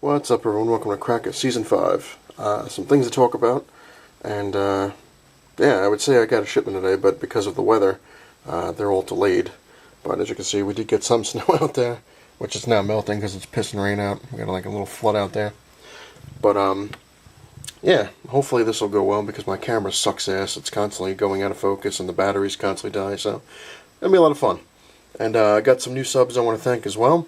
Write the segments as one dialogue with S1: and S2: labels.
S1: What's up, everyone? Welcome to Crack It Season 5. Some things to talk about, and yeah, I would say I got a shipment today, but because of the weather, they're all delayed. But as you can see, we did get some snow out there, which is now melting because it's pissing rain out. We got like a little flood out there. But yeah, hopefully this will go well because my camera sucks ass. It's constantly going out of focus and the batteries constantly die, so it'll be a lot of fun. And I got some new subs I want to thank as well.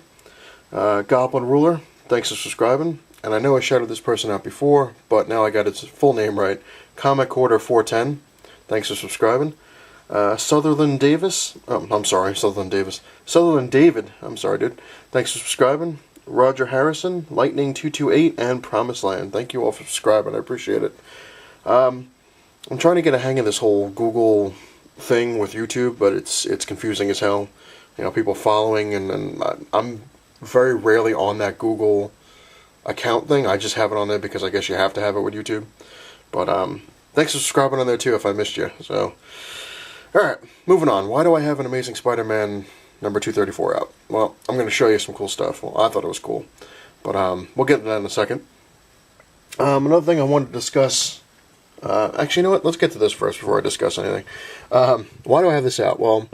S1: Goblin Ruler, thanks for subscribing. And I know I shouted this person out before, but now I got its full name right. Comic Order 410, thanks for subscribing. Sutherland Davis, Sutherland David, I'm sorry, dude. Thanks for subscribing. Roger Harrison, Lightning 228, and Promised Land. Thank you all for subscribing. I appreciate it. I'm trying to get a hang of this whole Google thing with YouTube, but it's confusing as hell. You know, people following, and I'm very rarely on that Google account thing. I just have it on there because I guess you have to have it with YouTube. But thanks for subscribing on there too if I missed you. So, alright, moving on. Why do I have an Amazing Spider-Man number 234 out? Well, I'm going to show you some cool stuff. Well, I thought it was cool. But we'll get to that in a second. Another thing I wanted to discuss... actually, you know what? Let's get to this first before I discuss anything. Why do I have this out? Well,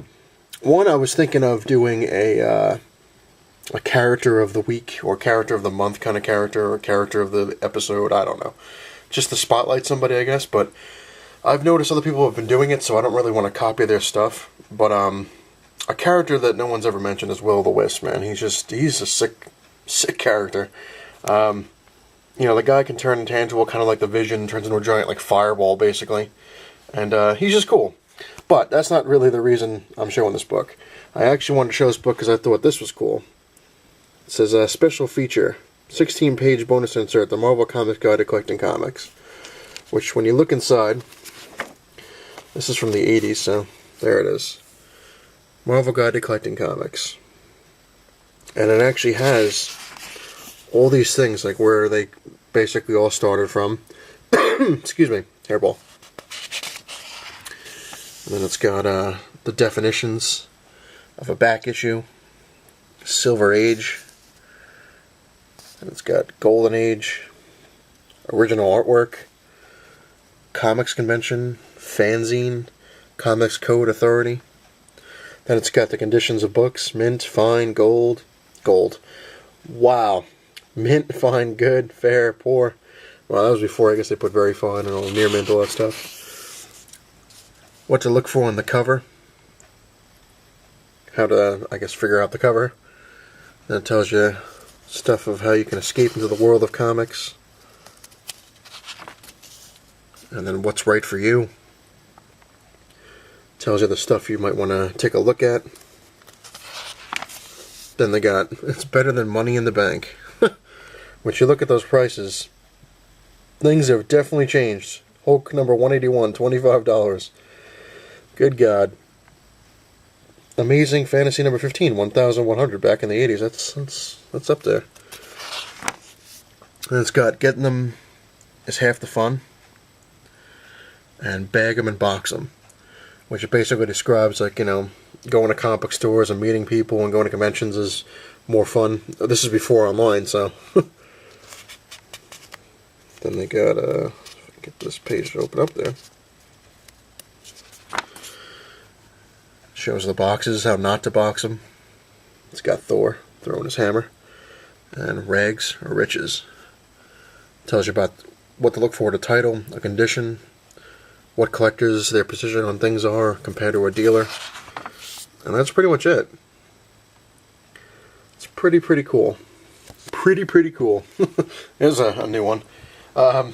S1: one, I was thinking of doing a character of the week, or character of the month kind of character, or character of the episode, I don't know. Just to spotlight somebody, I guess, but I've noticed other people have been doing it, so I don't really want to copy their stuff. But a character that no one's ever mentioned is Will-O-The-Wisp, man. He's a sick character. You know, the guy can turn intangible, kind of like the Vision, turns into a giant, like, fireball, basically. And he's just cool. But that's not really the reason I'm showing this book. I actually wanted to show this book because I thought this was cool. It says, special feature, 16-page bonus insert, The Marvel Comics Guide to Collecting Comics. Which, when you look inside, this is from the 80s, so there it is. Marvel Guide to Collecting Comics. And it actually has all these things, like where they basically all started from. Excuse me, hairball. And then it's got the definitions of a back issue, Silver Age, and it's got Golden Age, original artwork, Comics Convention, Fanzine, Comics Code Authority. Then it's got the conditions of books, mint, fine, gold. Wow. Mint, fine, good, fair, poor. Well, that was before, I guess they put very fine and all near mint, all that stuff. What to look for on the cover. How to, I guess, figure out the cover. Then it tells you stuff of how you can escape into the world of comics. And then what's right for you. Tells you the stuff you might want to take a look at. Then they got, it's better than money in the bank. Once you look at those prices, things have definitely changed. Hulk number 181, $25. Good God. Amazing Fantasy number 15, 1,100 back in the 80s. That's up there. And it's got getting them is half the fun, and bag them and box them, which basically describes, like, you know, going to comic book stores and meeting people and going to conventions is more fun. This is before online, so. Then they got, get this page to open up there. Shows the boxes, how not to box them. It's got Thor throwing his hammer. And rags or riches. Tells you about what to look for to title, a condition, what collectors, their position on things are compared to a dealer. And that's pretty much it. It's pretty cool. Pretty cool. Here's a new one. Well,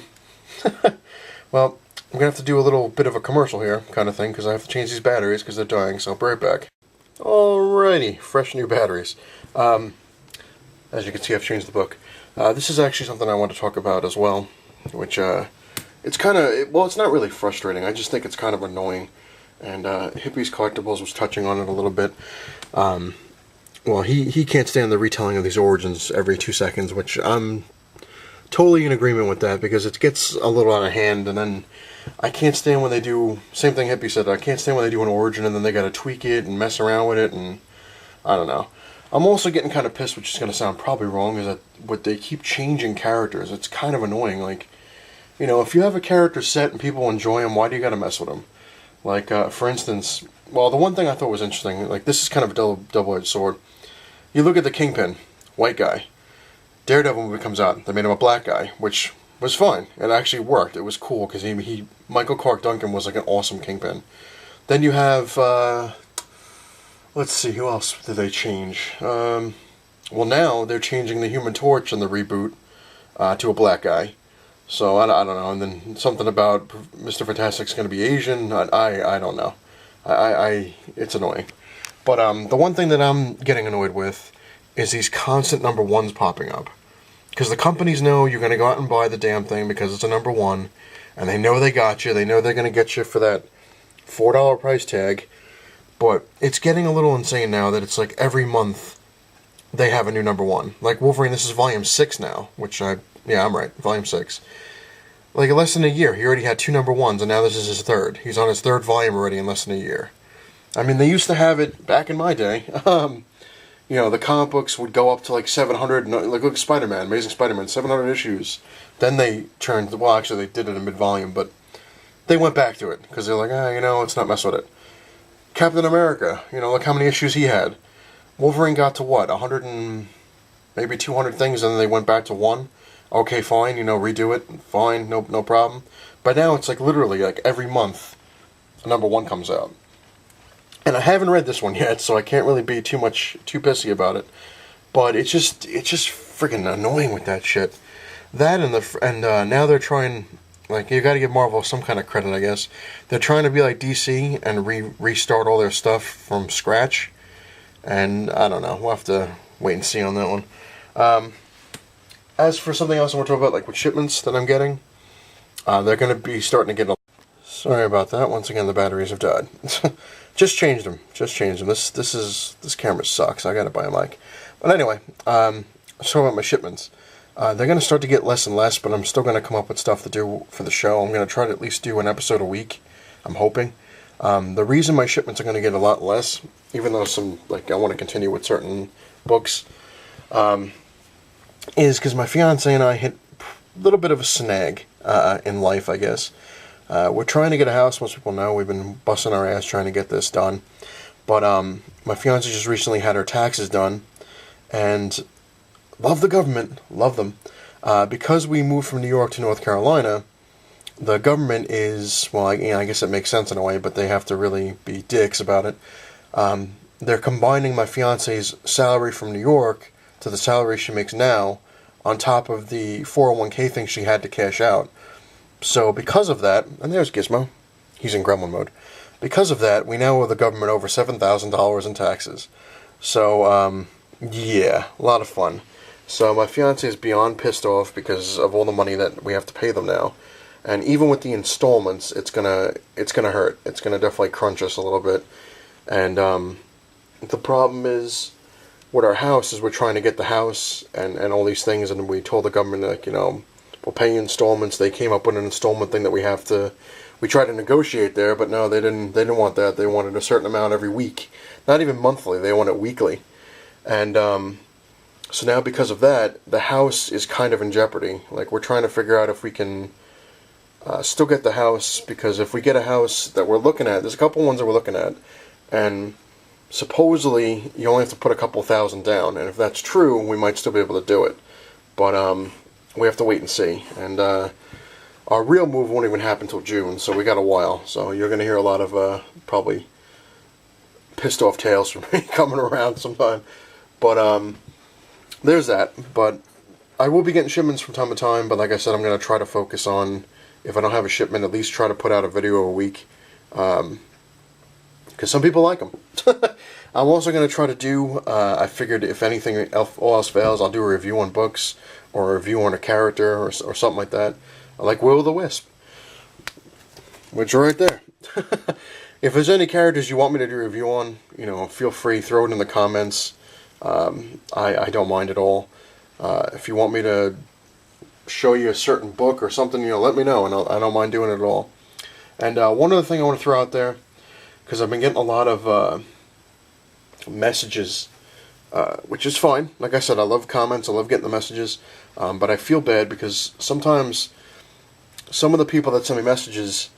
S1: I'm going to have to do a little bit of a commercial here, kind of thing, because I have to change these batteries because they're dying, so I'll be right back. Alrighty, fresh new batteries. As you can see, I've changed the book. This is actually something I want to talk about as well, which, it's kind of, well, it's not really frustrating. I just think it's kind of annoying. And Hippies Collectibles was touching on it a little bit. Well, he can't stand the retelling of these origins every 2 seconds, which I'm totally in agreement with that, because it gets a little out of hand, and then I can't stand when they do, same thing Hippie said, I can't stand when they do an origin and then they gotta tweak it and mess around with it, and I don't know. I'm also getting kind of pissed, which is going to sound probably wrong, is that what they keep changing characters. It's kind of annoying. Like, you know, if you have a character set and people enjoy him, why do you got to mess with him? Like, for instance, well, the one thing I thought was interesting, like, this is kind of a double-edged sword. You look at the Kingpin, white guy. Daredevil movie comes out, they made him a black guy, which was fine. It actually worked. It was cool, because Michael Clark Duncan was like an awesome Kingpin. Then you have, let's see, who else did they change? Well, now they're changing the Human Torch in the reboot to a black guy. So, I don't know. And then something about Mr. Fantastic's going to be Asian. I don't know. It's annoying. But the one thing that I'm getting annoyed with is these constant number ones popping up. Because the companies know you're going to go out and buy the damn thing because it's a number one. And they know they got you. They know they're going to get you for that $4 price tag. But it's getting a little insane now that it's like every month they have a new number one. Like Wolverine, this is volume 6 now, yeah, I'm right, volume 6. Like in less than a year, he already had 2 number ones, and now this is his 3rd. He's on his 3rd volume already in less than a year. I mean, they used to have it back in my day. You know, the comic books would go up to like 700, like look at Spider-Man, Amazing Spider-Man, 700 issues. Then they turned, well, actually they did it in mid-volume, but they went back to it, because they're like, you know, let's not mess with it. Captain America, you know, look how many issues he had. Wolverine got to what, 100 and maybe 200 things, and then they went back to 1. Okay, fine, you know, redo it, fine, no problem. But now it's like literally like every month a number 1 comes out. And I haven't read this one yet, so I can't really be too pissy about it. But it's just freaking annoying with that shit. That and now they're trying, like, you got to give Marvel some kind of credit, I guess. They're trying to be like DC and restart all their stuff from scratch. And I don't know, we'll have to wait and see on that one. As for something else I want to talk about, like with shipments that I'm getting, they're going to be starting to get. Sorry about that. Once again, the batteries have died. Just changed them. This camera sucks. I got to buy a mic. But anyway, talking about my shipments. They're going to start to get less and less, but I'm still going to come up with stuff to do for the show. I'm going to try to at least do an episode a week. I'm hoping. The reason my shipments are going to get a lot less, even though I want to continue with certain books, is because my fiance and I hit a little bit of a snag in life, I guess. We're trying to get a house. Most people know we've been busting our ass trying to get this done. But my fiance just recently had her taxes done, and love the government, love them. Because we moved from New York to North Carolina, the government is, well, I guess it makes sense in a way, but they have to really be dicks about it. They're combining my fiance's salary from New York to the salary she makes now, on top of the 401k thing she had to cash out. So because of that, and there's Gizmo, he's in gremlin mode. Because of that, we now owe the government over $7,000 in taxes. So, yeah, a lot of fun. So my fiance is beyond pissed off because of all the money that we have to pay them now. And even with the installments, it's gonna hurt. It's gonna definitely crunch us a little bit. And the problem is, with our house, is we're trying to get the house and all these things, and we told the government, like, you know, we'll pay you installments. They came up with an installment thing that we tried to negotiate there, but no, they didn't want that. They wanted a certain amount every week. Not even monthly, they want it weekly. And so now because of that, the house is kind of in jeopardy. Like, we're trying to figure out if we can still get the house, because if we get a house that we're looking at, there's a couple ones that we're looking at, and supposedly you only have to put a couple thousand down, and if that's true, we might still be able to do it. But we have to wait and see. And our real move won't even happen until June, so we got a while. So you're going to hear a lot of probably pissed off tales from me coming around sometime. But there's that. But I will be getting shipments from time to time, but like I said, I'm going to try to focus on, if I don't have a shipment, at least try to put out a video a week. Because some people like them. I'm also going to try to do, I figured if anything all else fails, I'll do a review on books, or a review on a character, or something like that. I like Will-O-the-Wisp, which are right there. If there's any characters you want me to do a review on, you know, feel free, throw it in the comments. I don't mind at all. If you want me to show you a certain book or something, you know, let me know, and I don't mind doing it at all. And one other thing I want to throw out there, because I've been getting a lot of messages which is fine. Like I said, I love comments, I love getting the messages, but I feel bad because sometimes some of the people that send me messages,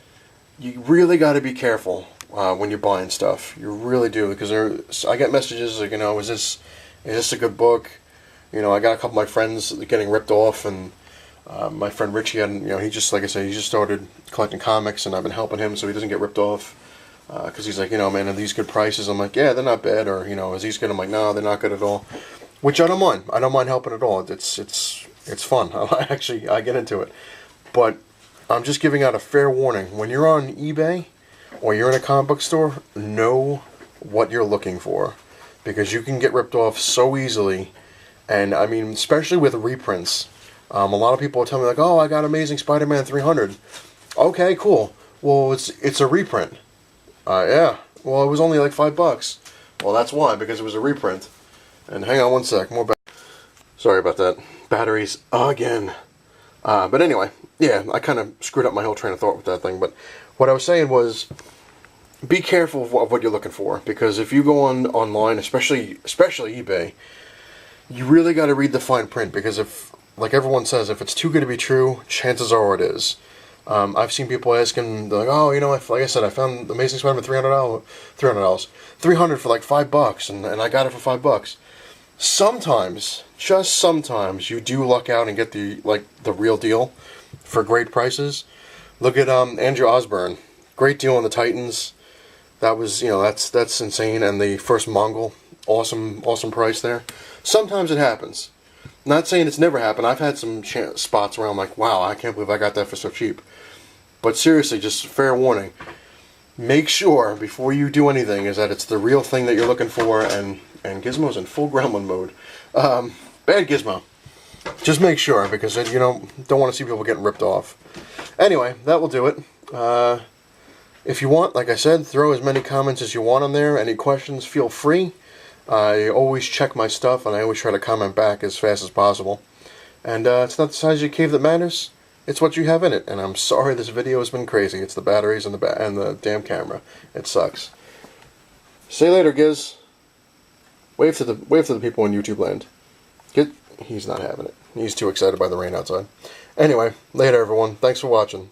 S1: you really got to be careful when you're buying stuff. You really do, because I get messages like, is this a good book? I got a couple of my friends getting ripped off, and my friend Richie, he just, like I said, he just started collecting comics, and I've been helping him so he doesn't get ripped off. Because he's like, man, are these good prices? I'm like, yeah, they're not bad. Or, is these good? I'm like, no, they're not good at all. Which I don't mind. I don't mind helping at all. It's fun. I get into it. But I'm just giving out a fair warning. When you're on eBay or you're in a comic book store, know what you're looking for, because you can get ripped off so easily. And I mean, especially with reprints. A lot of people will tell me like, oh, I got Amazing Spider-Man 300. Okay, cool. Well, it's a reprint. Yeah. Well, it was only like $5. Well, that's why, because it was a reprint. And hang on one sec, more sorry about that. Batteries again. But anyway, yeah, I kind of screwed up my whole train of thought with that thing. But what I was saying was, be careful of what you're looking for, because if you go online, especially eBay, you really got to read the fine print, because if, like everyone says, if it's too good to be true, chances are it is. I've seen people asking, like, oh, like I said, I found Amazing Spider-Man $300, $300 for like $5, and I got it for $5. Sometimes, just sometimes, you do luck out and get the real deal for great prices. Look at Andrew Osborn, great deal on the Titans. That was, that's insane. And the first Mongol, awesome price there. Sometimes it happens. Not saying it's never happened. I've had some spots where I'm like, wow, I can't believe I got that for so cheap. But seriously, just fair warning. Make sure before you do anything is that it's the real thing that you're looking for, and Gizmo's in full gremlin mode. Bad Gizmo. Just make sure, because don't want to see people getting ripped off. Anyway, that will do it. If you want, like I said, throw as many comments as you want on there. Any questions, feel free. I always check my stuff, and I always try to comment back as fast as possible. And it's not the size of your cave that matters, it's what you have in it. And I'm sorry this video has been crazy. It's the batteries and the damn camera. It sucks. See you later, Giz. Wave to the people in YouTube land. He's not having it. He's too excited by the rain outside. Anyway, later everyone. Thanks for watching.